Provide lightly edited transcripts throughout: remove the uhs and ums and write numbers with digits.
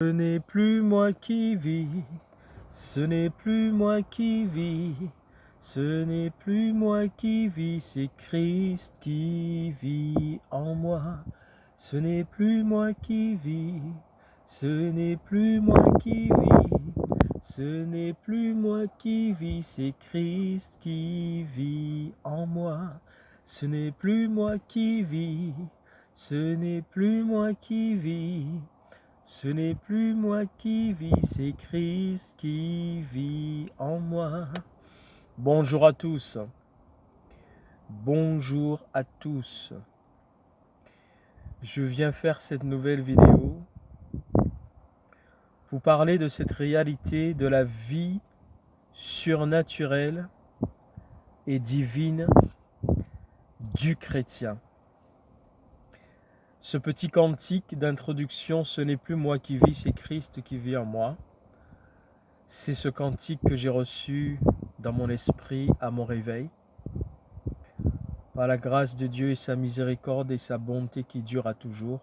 Ce n'est plus moi qui vis, ce n'est plus moi qui vis, ce n'est plus moi qui vis, c'est Christ qui vit en moi. Ce n'est plus moi qui vis, ce n'est plus moi qui vis, ce n'est plus moi qui vis, c'est Christ qui vit en moi. Ce n'est plus moi qui vis, ce n'est plus moi qui vis. Ce n'est plus moi qui vis, c'est Christ qui vit en moi. Bonjour à tous. Bonjour à tous. Je viens faire cette nouvelle vidéo pour parler de cette réalité de la vie surnaturelle et divine du chrétien. Ce petit cantique d'introduction, ce n'est plus moi qui vis, c'est Christ qui vit en moi. C'est ce cantique que j'ai reçu dans mon esprit à mon réveil. Par la grâce de Dieu et sa miséricorde et sa bonté qui dure à toujours,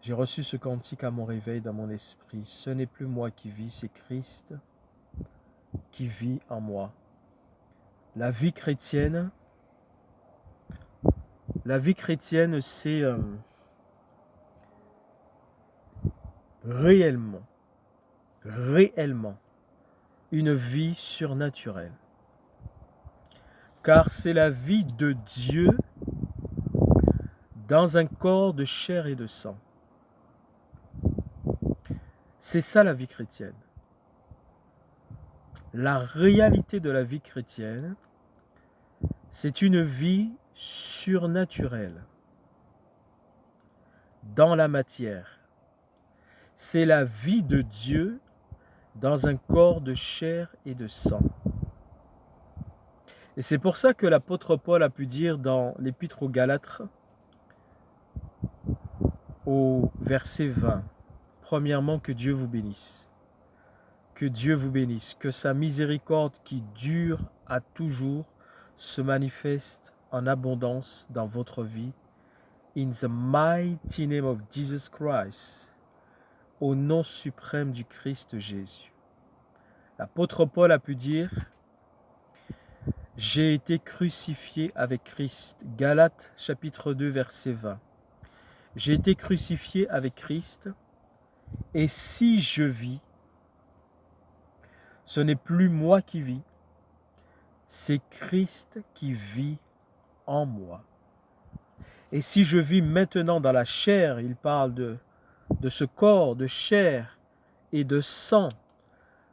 j'ai reçu ce cantique à mon réveil dans mon esprit. Ce n'est plus moi qui vis, c'est Christ qui vit en moi. La vie chrétienne, c'est réellement une vie surnaturelle. Car c'est la vie de Dieu dans un corps de chair et de sang. C'est ça la vie chrétienne. La réalité de la vie chrétienne, c'est une vie surnaturelle dans la matière. C'est la vie de Dieu dans un corps de chair et de sang. Et c'est pour ça que l'apôtre Paul a pu dire dans l'épître aux Galates, au verset 20, premièrement, que Dieu vous bénisse. Que Dieu vous bénisse, que sa miséricorde qui dure à toujours se manifeste en abondance dans votre vie. In the mighty name of Jesus Christ, au nom suprême du Christ Jésus. L'apôtre Paul a pu dire, j'ai été crucifié avec Christ. Galates chapitre 2 verset 20. J'ai été crucifié avec Christ, et si je vis, ce n'est plus moi qui vis, c'est Christ qui vit en moi. Et si je vis maintenant dans la chair, il parle de ce corps de chair et de sang,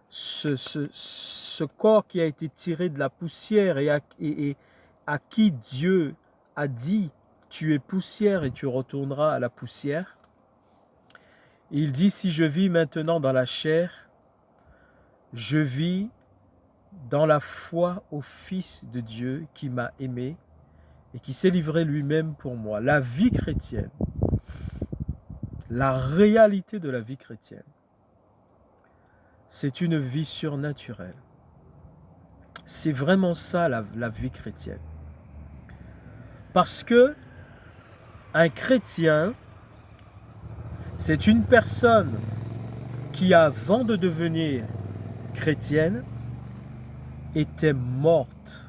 ce corps qui a été tiré de la poussière et à qui Dieu a dit, tu es poussière et tu retourneras à la poussière. Il dit, si je vis maintenant dans la chair, je vis dans la foi au Fils de Dieu qui m'a aimé et qui s'est livré lui-même pour moi. La vie chrétienne, la réalité de la vie chrétienne, c'est une vie surnaturelle. C'est vraiment ça la vie chrétienne. Parce que un chrétien, c'est une personne qui, avant de devenir chrétienne, était morte.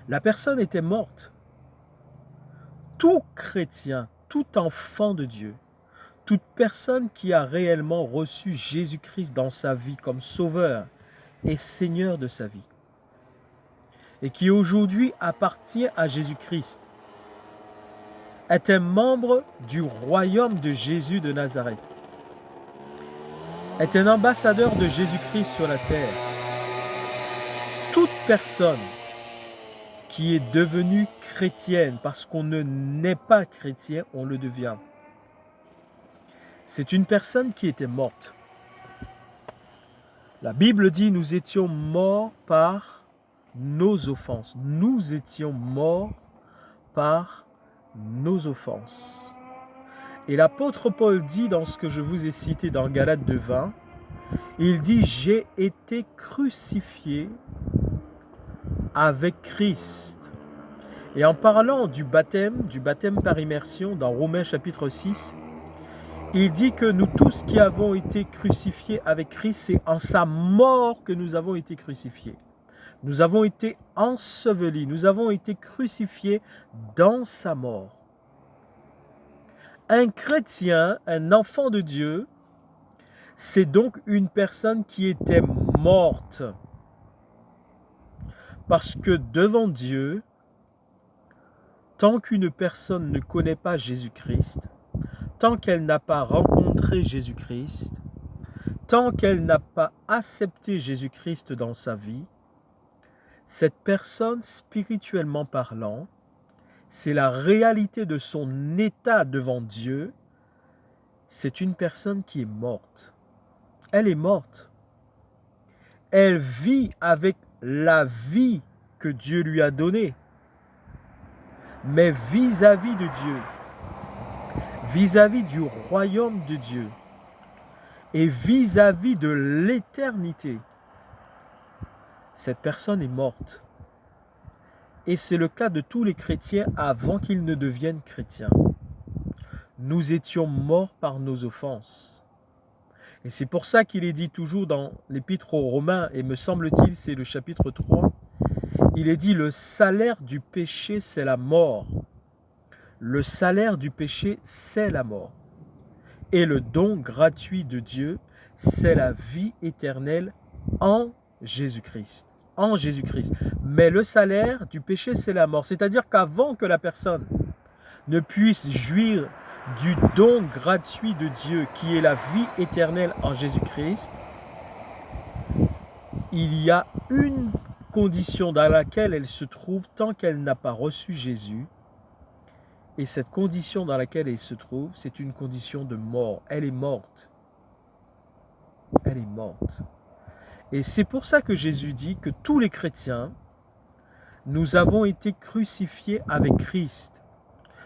La personne était morte. Tout chrétien, tout enfant de Dieu, toute personne qui a réellement reçu Jésus-Christ dans sa vie comme sauveur et Seigneur de sa vie, et qui aujourd'hui appartient à Jésus-Christ, est un membre du royaume de Jésus de Nazareth, est un ambassadeur de Jésus-Christ sur la terre. Toute personne qui est devenue chrétienne, parce qu'on ne naît pas chrétien, on le devient. C'est une personne qui était morte. La Bible dit, nous étions morts par nos offenses. Nous étions morts par nos offenses. Et l'apôtre Paul dit dans ce que je vous ai cité dans Galates 2:20, il dit, j'ai été crucifié avec Christ. Et en parlant du baptême par immersion dans Romains chapitre 6, Il dit que nous tous qui avons été crucifiés avec Christ, c'est en sa mort que nous avons été crucifiés. Nous avons été ensevelis, nous avons été crucifiés dans sa mort. Un chrétien, un enfant de Dieu, c'est donc une personne qui était morte. Parce que devant Dieu, tant qu'une personne ne connaît pas Jésus-Christ, tant qu'elle n'a pas rencontré Jésus-Christ, tant qu'elle n'a pas accepté Jésus-Christ dans sa vie, cette personne, spirituellement parlant, c'est la réalité de son état devant Dieu, c'est une personne qui est morte. Elle est morte. Elle vit avec la vie que Dieu lui a donnée. Mais vis-à-vis de Dieu, vis-à-vis du royaume de Dieu et vis-à-vis de l'éternité, cette personne est morte. Et c'est le cas de tous les chrétiens avant qu'ils ne deviennent chrétiens. Nous étions morts par nos offenses. Et c'est pour ça qu'il est dit toujours dans l'Épître aux Romains, et me semble-t-il c'est le chapitre 3, il est dit le salaire du péché c'est la mort. Le salaire du péché c'est la mort. Et le don gratuit de Dieu c'est la vie éternelle en Jésus-Christ. En Jésus-Christ. Mais le salaire du péché, c'est la mort. C'est-à-dire qu'avant que la personne ne puisse jouir du don gratuit de Dieu, qui est la vie éternelle en Jésus-Christ, il y a une condition dans laquelle elle se trouve tant qu'elle n'a pas reçu Jésus. Et cette condition dans laquelle elle se trouve, c'est une condition de mort. Elle est morte. Elle est morte. Et c'est pour ça que Jésus dit que tous les chrétiens, nous avons été crucifiés avec Christ.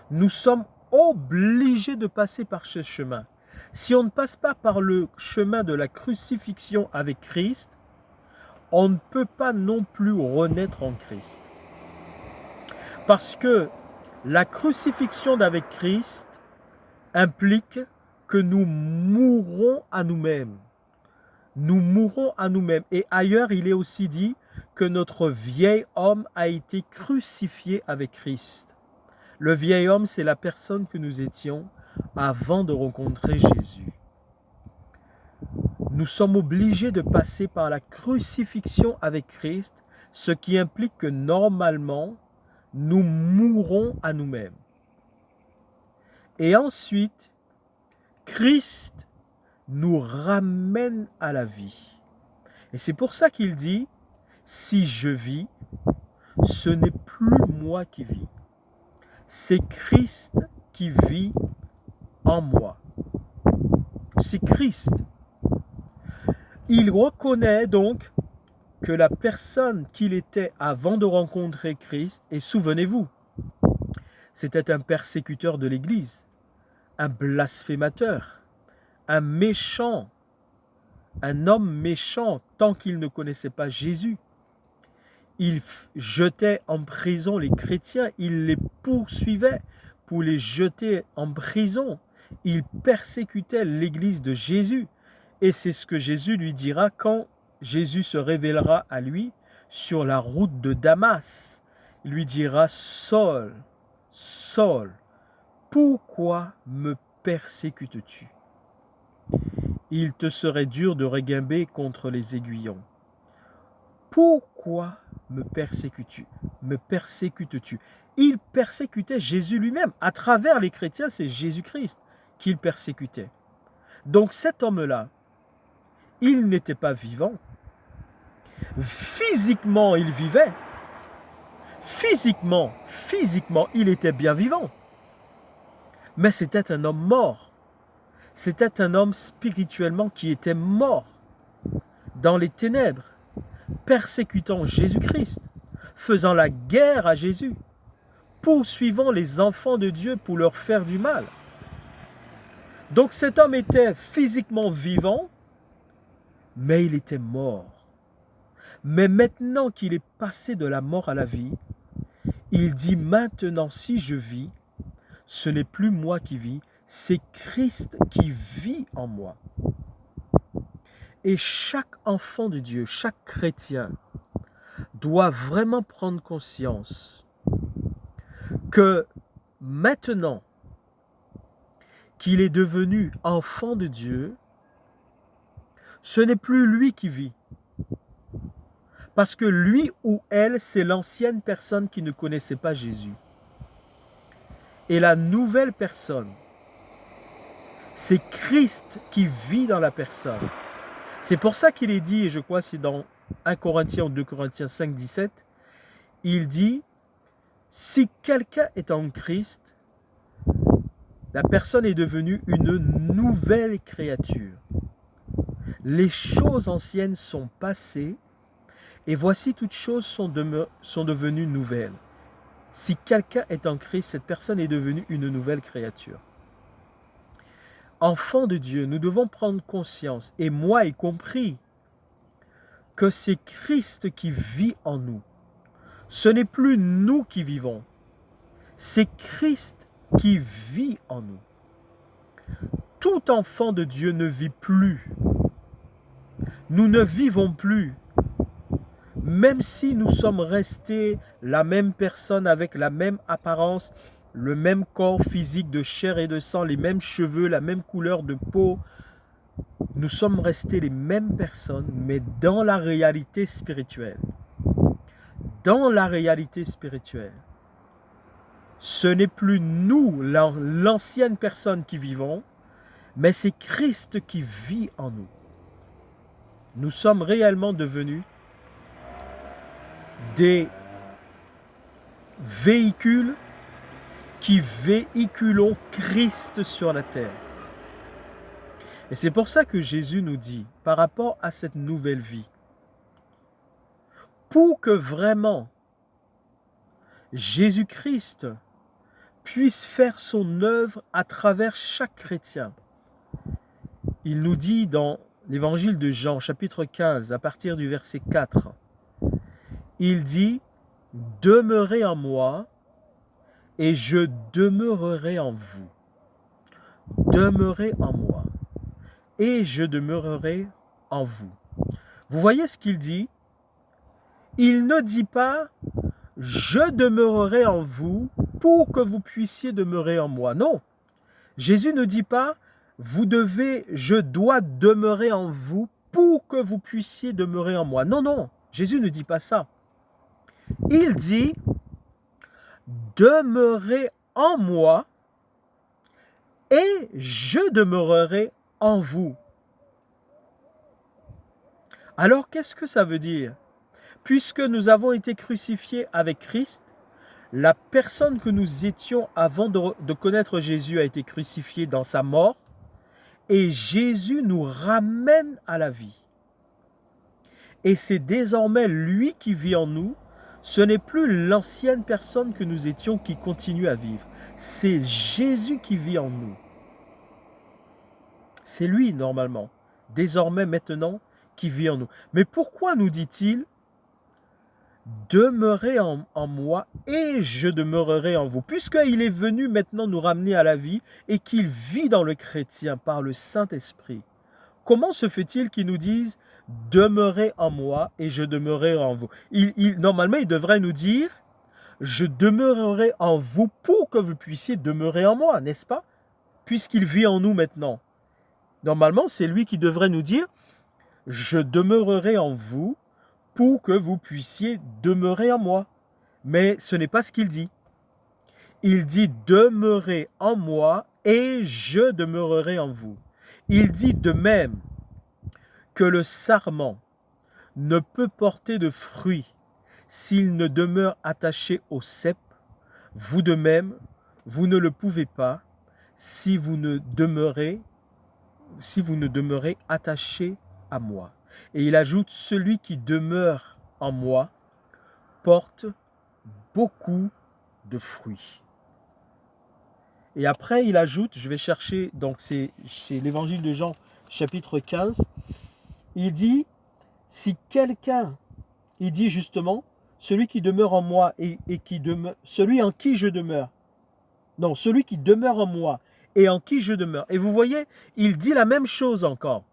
Nous sommes obligés de passer par ce chemin. Si on ne passe pas par le chemin de la crucifixion avec Christ, on ne peut pas non plus renaître en Christ. Parce que la crucifixion avec Christ implique que nous mourrons à nous-mêmes. Nous mourrons à nous-mêmes. Et ailleurs, il est aussi dit que notre vieil homme a été crucifié avec Christ. Le vieil homme, c'est la personne que nous étions avant de rencontrer Jésus. Nous sommes obligés de passer par la crucifixion avec Christ, ce qui implique que normalement, nous mourrons à nous-mêmes. Et ensuite, Christ nous ramène à la vie. Et c'est pour ça qu'il dit, si je vis, ce n'est plus moi qui vis. C'est Christ qui vit en moi. C'est Christ. Il reconnaît donc que la personne qu'il était avant de rencontrer Christ, et souvenez-vous, c'était un persécuteur de l'Église, un blasphémateur, un méchant, un homme méchant tant qu'il ne connaissait pas Jésus. Il jetait en prison les chrétiens, il les poursuivait pour les jeter en prison. Il persécutait l'église de Jésus. Et c'est ce que Jésus lui dira quand Jésus se révélera à lui sur la route de Damas. Il lui dira, Saul, Saul, pourquoi me persécutes-tu? Il te serait dur de reguimber contre les aiguillons. Pourquoi me persécutes-tu? Me persécutes-tu? Il persécutait Jésus lui-même. À travers les chrétiens, c'est Jésus-Christ qu'il persécutait. Donc cet homme-là, il n'était pas vivant. Physiquement, il vivait. Physiquement, il était bien vivant. Mais c'était un homme mort. C'était un homme spirituellement qui était mort dans les ténèbres, persécutant Jésus-Christ, faisant la guerre à Jésus, poursuivant les enfants de Dieu pour leur faire du mal. Donc cet homme était physiquement vivant, mais il était mort. Mais maintenant qu'il est passé de la mort à la vie, il dit maintenant si je vis, ce n'est plus moi qui vis, c'est Christ qui vit en moi. Et chaque enfant de Dieu, chaque chrétien, doit vraiment prendre conscience que maintenant qu'il est devenu enfant de Dieu, ce n'est plus lui qui vit. Parce que lui ou elle, c'est l'ancienne personne qui ne connaissait pas Jésus. Et la nouvelle personne, c'est Christ qui vit dans la personne. C'est pour ça qu'il est dit, et je crois que c'est dans 1 Corinthiens ou 2 Corinthiens 5, 17, il dit, si quelqu'un est en Christ, la personne est devenue une nouvelle créature. Les choses anciennes sont passées et voici toutes choses sont devenues nouvelles. Si quelqu'un est en Christ, cette personne est devenue une nouvelle créature. Enfants de Dieu, nous devons prendre conscience, et moi y compris, que c'est Christ qui vit en nous. Ce n'est plus nous qui vivons, c'est Christ qui vit en nous. Tout enfant de Dieu ne vit plus. Nous ne vivons plus. Même si nous sommes restés la même personne avec la même apparence, le même corps physique de chair et de sang, les mêmes cheveux, la même couleur de peau, nous sommes restés les mêmes personnes, mais dans la réalité spirituelle. Dans la réalité spirituelle, ce n'est plus nous, l'ancienne personne qui vivons, mais c'est Christ qui vit en nous. Nous sommes réellement devenus des véhicules qui véhiculons Christ sur la terre. Et c'est pour ça que Jésus nous dit, par rapport à cette nouvelle vie, pour que vraiment Jésus-Christ puisse faire son œuvre à travers chaque chrétien, il nous dit dans l'évangile de Jean, chapitre 15, à partir du verset 4, il dit « Demeurez en moi et je demeurerai en vous. Demeurez en moi et je demeurerai en vous. » Vous voyez ce qu'il dit? Il ne dit pas « Je demeurerai en vous pour que vous puissiez demeurer en moi ». Non, Jésus ne dit pas « Je dois demeurer en vous pour que vous puissiez demeurer en moi ». Non, non, Jésus ne dit pas ça. Il dit « Demeurez en moi et je demeurerai en vous ». Alors, qu'est-ce que ça veut dire? Puisque nous avons été crucifiés avec Christ, la personne que nous étions avant de connaître Jésus a été crucifiée dans sa mort et Jésus nous ramène à la vie. Et c'est désormais lui qui vit en nous. Ce n'est plus l'ancienne personne que nous étions qui continue à vivre. C'est Jésus qui vit en nous. C'est lui normalement, désormais maintenant, qui vit en nous. Mais pourquoi nous dit-il « Demeurez en moi et je demeurerai en vous » puisqu'il est venu maintenant nous ramener à la vie et qu'il vit dans le chrétien par le Saint-Esprit. Comment se fait-il qu'il nous dise « Demeurez en moi et je demeurerai en vous » Normalement, il devrait nous dire « Je demeurerai en vous pour que vous puissiez demeurer en moi », n'est-ce pas? Puisqu'il vit en nous maintenant. Normalement, c'est lui qui devrait nous dire « Je demeurerai en vous pour que vous puissiez demeurer en moi ». Mais ce n'est pas ce qu'il dit. Il dit « Demeurez en moi et je demeurerai en vous ». Il dit de même que le sarment ne peut porter de fruits s'il ne demeure attaché au cep. Vous de même, vous ne le pouvez pas si vous ne demeurez attaché à moi. Et il ajoute, celui qui demeure en moi porte beaucoup de fruits. Et après, il ajoute, je vais chercher, donc c'est chez l'évangile de Jean, chapitre 15, il dit, si quelqu'un, il dit justement, celui qui demeure en moi et qui demeure, celui en qui je demeure, non, celui qui demeure en moi et en qui je demeure. Et vous voyez, il dit la même chose encore.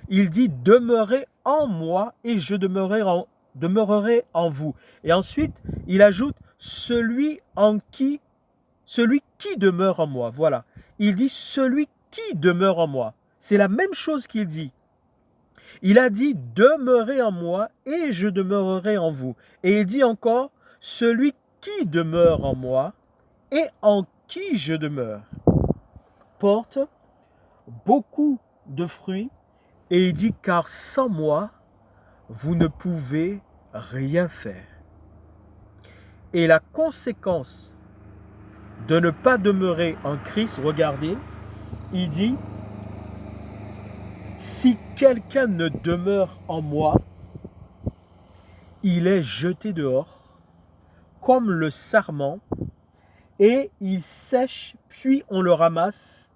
Il dit, demeurez en moi et je demeurerai en vous. Et ensuite, il ajoute, celui qui demeure en moi. Voilà. Il dit, celui qui demeure en moi. C'est la même chose qu'il dit. Il a dit, demeurez en moi et je demeurerai en vous. Et il dit encore, celui qui demeure en moi et en qui je demeure porte beaucoup de fruits. Et il dit, car sans moi, vous ne pouvez rien faire. Et la conséquence de ne pas demeurer en Christ, regardez, il dit, si quelqu'un ne demeure en moi, il est jeté dehors, comme le sarment, et il sèche, puis on le ramasse,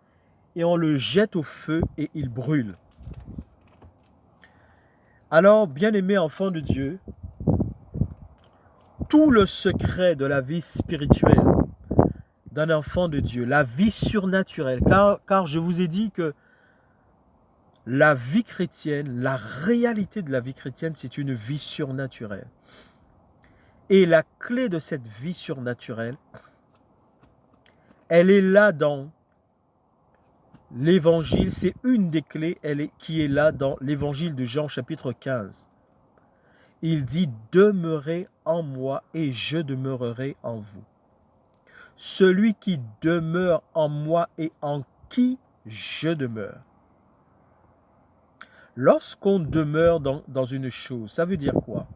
et on le jette au feu, et il brûle. Alors, bien-aimés enfants de Dieu, tout le secret de la vie spirituelle d'un enfant de Dieu, la vie surnaturelle, car je vous ai dit que la vie chrétienne, la réalité de la vie chrétienne, c'est une vie surnaturelle. Et la clé de cette vie surnaturelle, elle est là dans l'évangile, c'est une des clés qui est là dans l'évangile de Jean chapitre 15. Il dit, demeurez en moi et je demeurerai en vous. Celui qui demeure en moi et en qui je demeure. Lorsqu'on demeure dans une chose, ça veut dire quoi?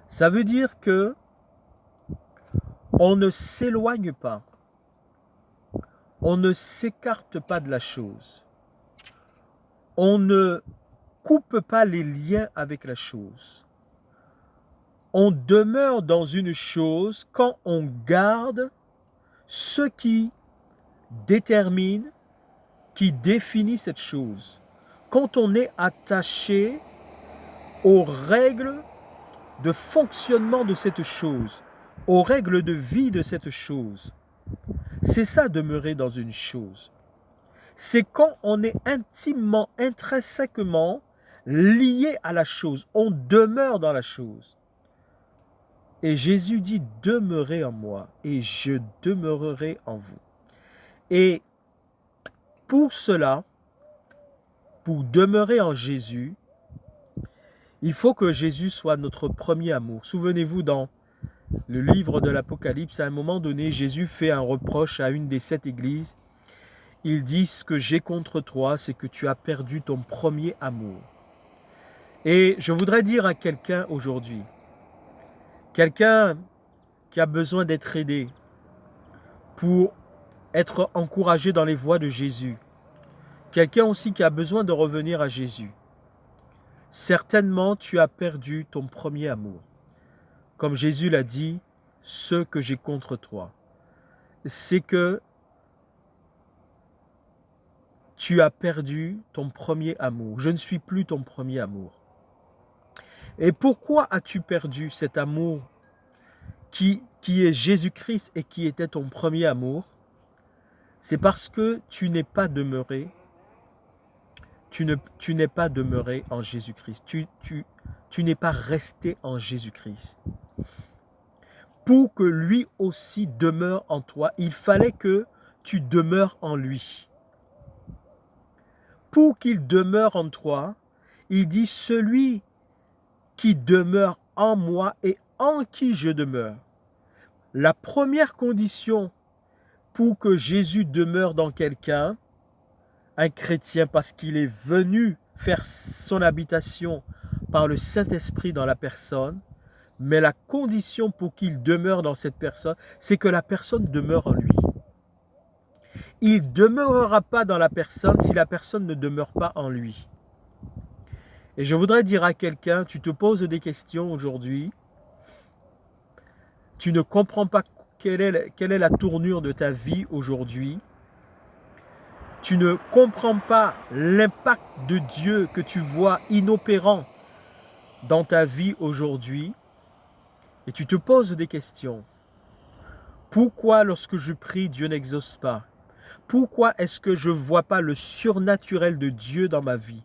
Ça veut dire que on ne s'éloigne pas, on ne s'écarte pas de la chose, on ne coupe pas les liens avec la chose. On demeure dans une chose quand on garde ce qui détermine, qui définit cette chose. Quand on est attaché aux règles de fonctionnement de cette chose, aux règles de vie de cette chose. C'est ça, demeurer dans une chose. C'est quand on est intimement, intrinsèquement lié à la chose. On demeure dans la chose. Et Jésus dit, demeurez en moi et je demeurerai en vous. Et pour cela, pour demeurer en Jésus, il faut que Jésus soit notre premier amour. Souvenez-vous, dans le livre de l'Apocalypse, à un moment donné, Jésus fait un reproche à une des 7 églises. Il dit, ce que j'ai contre toi, c'est que tu as perdu ton premier amour. Et je voudrais dire à quelqu'un aujourd'hui, quelqu'un qui a besoin d'être aidé pour être encouragé dans les voies de Jésus, quelqu'un aussi qui a besoin de revenir à Jésus, certainement tu as perdu ton premier amour. Comme Jésus l'a dit, ce que j'ai contre toi, c'est que tu as perdu ton premier amour. Je ne suis plus ton premier amour. Et pourquoi as-tu perdu cet amour qui est Jésus-Christ et qui était ton premier amour? C'est parce que tu n'es pas demeuré, tu n'es pas demeuré en Jésus-Christ. Tu n'es pas resté en Jésus-Christ. Pour que lui aussi demeure en toi, il fallait que tu demeures en lui. Pour qu'il demeure en toi, il dit, celui qui demeure en moi et en qui je demeure. La première condition pour que Jésus demeure dans quelqu'un, un chrétien, parce qu'il est venu faire son habitation par le Saint-Esprit dans la personne, mais la condition pour qu'il demeure dans cette personne, c'est que la personne demeure en lui. Il ne demeurera pas dans la personne si la personne ne demeure pas en lui. Et je voudrais dire à quelqu'un, tu te poses des questions aujourd'hui, tu ne comprends pas quelle est la tournure de ta vie aujourd'hui, tu ne comprends pas l'impact de Dieu que tu vois inopérant dans ta vie aujourd'hui, et tu te poses des questions. Pourquoi lorsque je prie, Dieu n'exauce pas? Pourquoi est-ce que je ne vois pas le surnaturel de Dieu dans ma vie?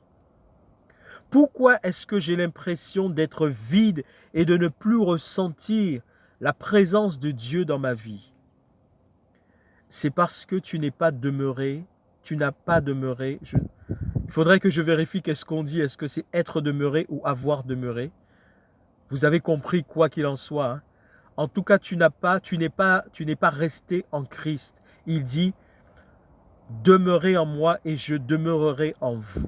Pourquoi est-ce que j'ai l'impression d'être vide et de ne plus ressentir la présence de Dieu dans ma vie? C'est parce que tu n'es pas demeuré, tu n'as pas demeuré. Il faudrait que je vérifie qu'est-ce qu'on dit, est-ce que c'est être demeuré ou avoir demeuré? Vous avez compris quoi qu'il en soit. Hein? En tout cas, tu n'es pas resté en Christ. Il dit, demeurez en moi et je demeurerai en vous.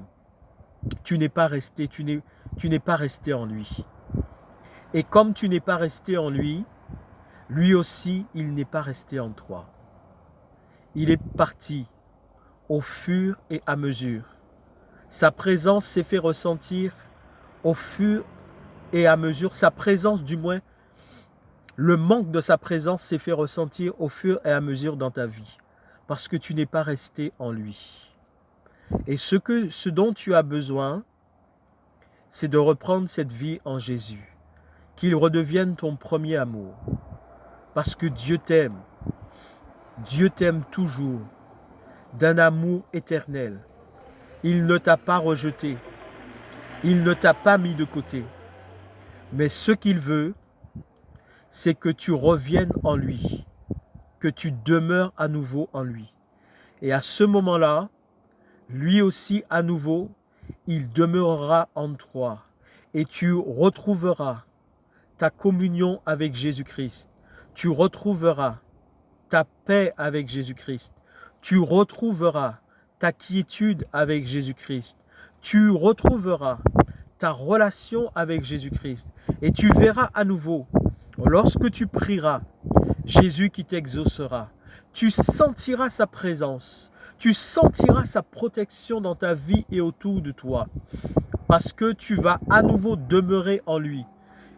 Tu n'es pas resté, tu n'es pas resté en lui. Et comme tu n'es pas resté en lui, lui aussi, il n'est pas resté en toi. Il est parti au fur et à mesure. Sa présence s'est fait ressentir au fur et à mesure. Sa présence, du moins, le manque de sa présence s'est fait ressentir au fur et à mesure dans ta vie. Parce que tu n'es pas resté en lui. Et ce dont tu as besoin, c'est de reprendre cette vie en Jésus. Qu'il redevienne ton premier amour. Parce que Dieu t'aime. Dieu t'aime toujours. D'un amour éternel. Il ne t'a pas rejeté. Il ne t'a pas mis de côté. Mais ce qu'il veut, c'est que tu reviennes en lui. Que tu demeures à nouveau en lui. Et à ce moment-là, lui aussi à nouveau, il demeurera en toi. Et tu retrouveras ta communion avec Jésus-Christ. Tu retrouveras ta paix avec Jésus-Christ. Tu retrouveras ta quiétude avec Jésus-Christ. Tu retrouveras ta relation avec Jésus-Christ. Et tu verras à nouveau, lorsque tu prieras, Jésus qui t'exaucera. Tu sentiras sa présence. Tu sentiras sa protection dans ta vie et autour de toi. Parce que tu vas à nouveau demeurer en lui.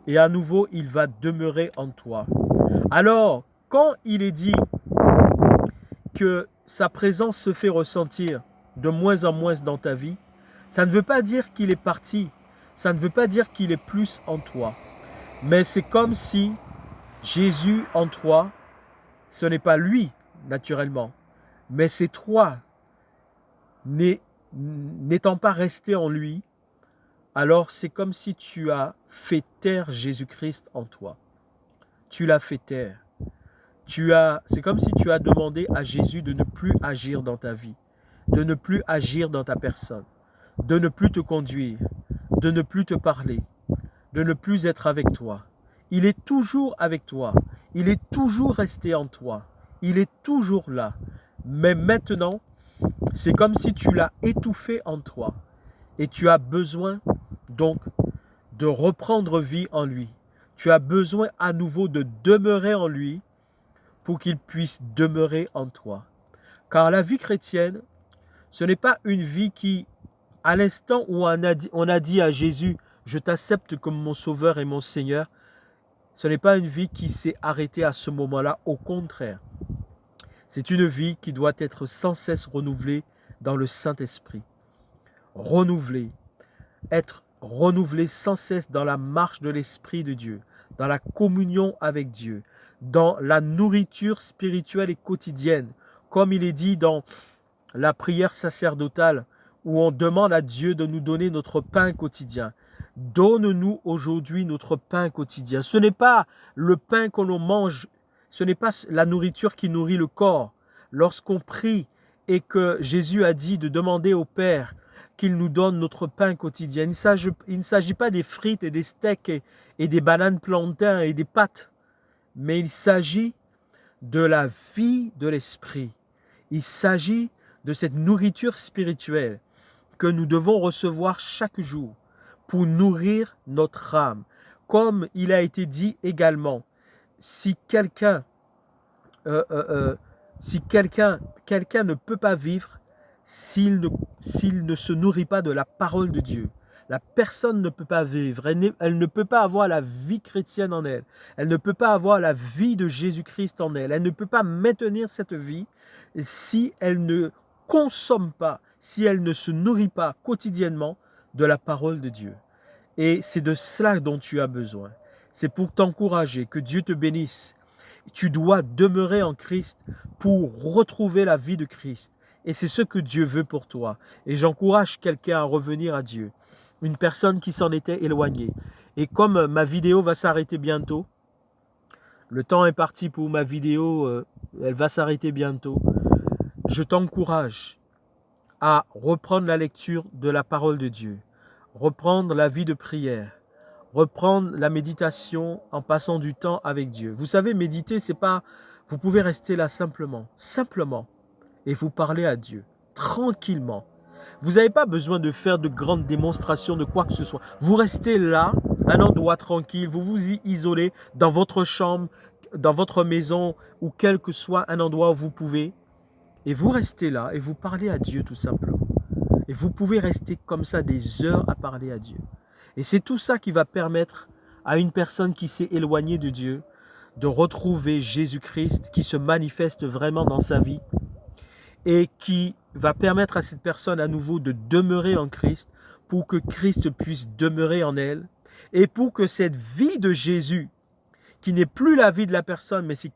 Et à nouveau, il va demeurer en toi. Alors, quand il est dit que sa présence se fait ressentir de moins en moins dans ta vie, ça ne veut pas dire qu'il est parti. Ça ne veut pas dire qu'il est plus en toi. Mais c'est comme si Jésus en toi, ce n'est pas lui, naturellement, mais c'est toi, n'étant pas resté en lui, alors c'est comme si tu as fait taire Jésus-Christ en toi. Tu l'as fait taire. C'est comme si tu as demandé à Jésus de ne plus agir dans ta vie, de ne plus agir dans ta personne, de ne plus te conduire, de ne plus te parler, de ne plus être avec toi. Il est toujours avec toi. Il est toujours resté en toi. Il est toujours là. Mais maintenant, c'est comme si tu l'as étouffé en toi. Et tu as besoin donc de reprendre vie en lui. Tu as besoin à nouveau de demeurer en lui pour qu'il puisse demeurer en toi. Car la vie chrétienne, ce n'est pas une vie qui, à l'instant où on a dit à Jésus, je t'accepte comme mon sauveur et mon Seigneur, ce n'est pas une vie qui s'est arrêtée à ce moment-là. Au contraire, c'est une vie qui doit être sans cesse renouvelée dans le Saint-Esprit. Renouvelée, être renouvelée sans cesse dans la marche de l'Esprit de Dieu, dans la communion avec Dieu, dans la nourriture spirituelle et quotidienne, comme il est dit dans la prière sacerdotale, où on demande à Dieu de nous donner notre pain quotidien. Donne-nous aujourd'hui notre pain quotidien. Ce n'est pas le pain que l'on mange, ce n'est pas la nourriture qui nourrit le corps. Lorsqu'on prie et que Jésus a dit de demander au Père qu'il nous donne notre pain quotidien, il ne s'agit pas des frites et des steaks et des bananes plantains et des pâtes, mais il s'agit de la vie de l'esprit. Il s'agit de cette nourriture spirituelle que nous devons recevoir chaque jour pour nourrir notre âme. Comme il a été dit également, si quelqu'un ne peut pas vivre s'il ne se nourrit pas de la parole de Dieu. La personne ne peut pas vivre, elle ne peut pas avoir la vie chrétienne en elle. Elle ne peut pas avoir la vie de Jésus-Christ en elle. Elle ne peut pas maintenir cette vie si elle ne consomme pas, si elle ne se nourrit pas quotidiennement de la parole de Dieu. Et c'est de cela dont tu as besoin. C'est pour t'encourager, que Dieu te bénisse Tu dois demeurer en Christ pour retrouver la vie de Christ. Et c'est ce que Dieu veut pour toi. Et j'encourage quelqu'un à revenir à Dieu. Une personne qui s'en était éloignée. Et comme ma vidéo va s'arrêter bientôt, le temps est parti pour ma vidéo, elle va s'arrêter bientôt. Je t'encourage à reprendre la lecture de la parole de Dieu, reprendre la vie de prière, reprendre la méditation en passant du temps avec Dieu. Vous savez, méditer, c'est pas... Vous pouvez rester là simplement, et vous parler à Dieu, tranquillement. Vous n'avez pas besoin de faire de grandes démonstrations de quoi que ce soit. Vous restez là, un endroit tranquille, vous vous y isolez dans votre chambre, dans votre maison, ou quel que soit un endroit où vous pouvez. Et vous restez là et vous parlez à Dieu tout simplement. Et vous pouvez rester comme ça des heures à parler à Dieu. Et c'est tout ça qui va permettre à une personne qui s'est éloignée de Dieu de retrouver Jésus-Christ qui se manifeste vraiment dans sa vie et qui va permettre à cette personne à nouveau de demeurer en Christ pour que Christ puisse demeurer en elle et pour que cette vie de Jésus, qui n'est plus la vie de la personne, mais c'est